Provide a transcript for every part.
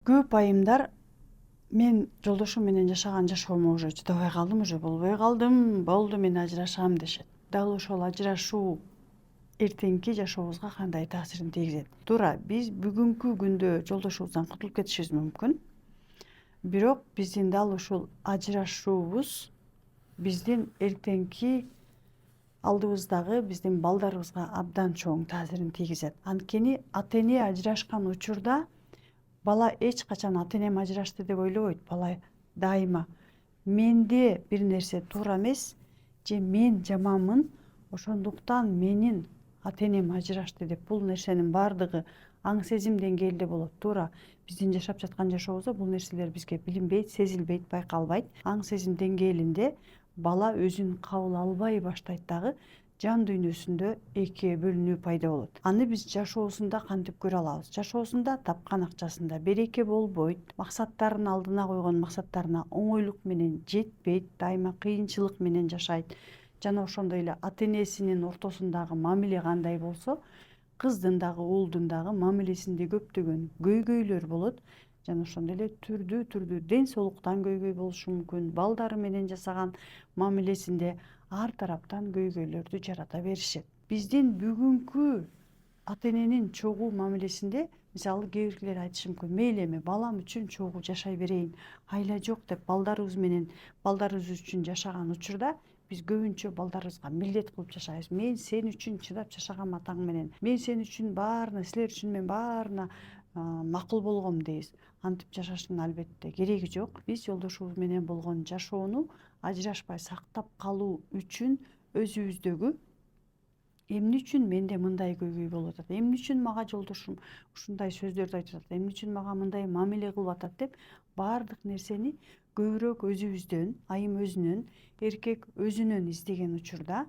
Көп айымдар мен жолдошум менен жашаган жашоомо уже чыдабай калдым, уже болбой калдым, болду мен ажырашам дешет. Дал ошол ажырашуу эртеңки жашообузга кандай таасирин тийгизет? Туура, биз бүгүнкү күндө жолдошубуздан кутулуп кетишибиз мүмкүн. Бирок биздин дал ушул ажырашуубуз биздин эртеңки алдыбыздагы биздин балдарыбызга абдан чоң таасирин тийгизет. Анткени ата эне ажырашкан учурда бала эч качан ата энем ажырашты деп ойлобойт. Бала дайыма менде бир нерсе туура эмес же мен жаманмын, ошондуктан менин ата энем ажырашты деп бул нерсенин баардыгы аң сезим деңгээлинде болот. Туура биздин жашап жаткан жашообузда бул нерселер бизге билинбейт, сезилбейт, байкалбайт. Аң сезим деңгээлинде бала өзүн кабыл албай баштайт дагы, жан дүйнөсүндө экиге бөлүнүү пайда болот. Аны биз жашоосунда кантип көрө алабыз? Жашоосунда тапкан акчасында береке болбойт, максаттарын алдына койгон максаттарына оңойлук менен жетпейт, дайыма кыйынчылык менен жашайт. Жана ошондой эле ата энесинин ортосундагы мамиле кандай болсо, кыздын дагы уулдун дагы мамилесинде көптөгөн көйгөйлөр болот. Жана ошондой эле түрдүү ден соолуктан көйгөй болушу мүмкүн, балдары менен жасаган мамилесинде ар тараптан көйгөйлөрдү жарата беришет. Биздин бүгүнкү ата эненин чогуу мамилесинде мисалы кээ биркилер айтышы мүмкүн, мейли эми балам үчүн чогуу жашай берейин, айла жок деп балдарыбыз үчүн жашаган учурда биз көбүнчө балдарыбызга милдет кылып жашайбыз. Мен сен үчүн чыдап жашагам атаң менен, мен сен үчүн баарына, силер үчүн мен баарына макул болгом дейбиз. Антип жашаштын албетте кереги жок. Биз жолдошубуз менен болгон жашоону ажырашпай сактап калуу үчүн өзүбүздөгү эмне үчүн менде мындай көйгөй болуп атат, эмне үчүн мага жолдошум ушундай сөздөрдү айтып атат, эмне үчүн мага мындай мамиле кылып атат деп баардык нерсени көбүрөөк өзүбүздөн, айым өзүнөн, эркек өзүнөн издеген учурда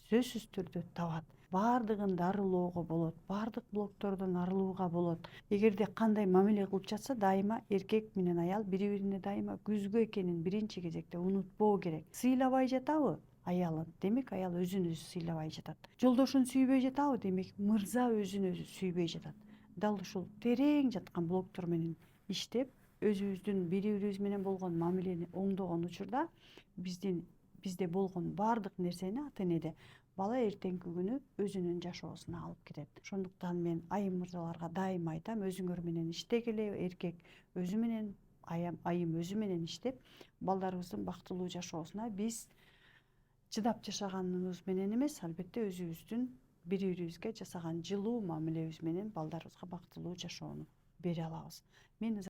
сөзсүз түрдө табат. Баардыгын арылоого болот, баардык блоктордон арылууга болот. Эгерде кандай мамиле кылып жатса, дайыма эркек менен аял бири бирине дайыма күзгү экенин биринчи кезекте унутпоо керек. Сыйлабай жатабы аялын, демек аял өзүн өзү сыйлабай жатат. Жолдошун сүйбөй жатабы, демек мырза өзүн өзү сүйбөй жатат. Дал ушул терең жаткан блоктор менен иштеп, өзүбүздүн бири бирибиз менен болгон мамилени оңдогон учурда бизде болгон баардык нерсени ата энеде бала эртеңки күнү өзүнүн жашоосуна алып кетет. Ошондуктан мен айым мырзаларга дайыма айтам, өзүңөр менен иштегиле, эркек өзү менен, айым өзү менен иштеп, балдарыбыздын бактылуу жашоосуна биз чыдап жашаганыбыз менен эмес, албетте өзүбүздүн бири бирибизге жасаган жылуу мамилебиз менен балдарыбызга бактылуу жашоону бере алабыз. Мен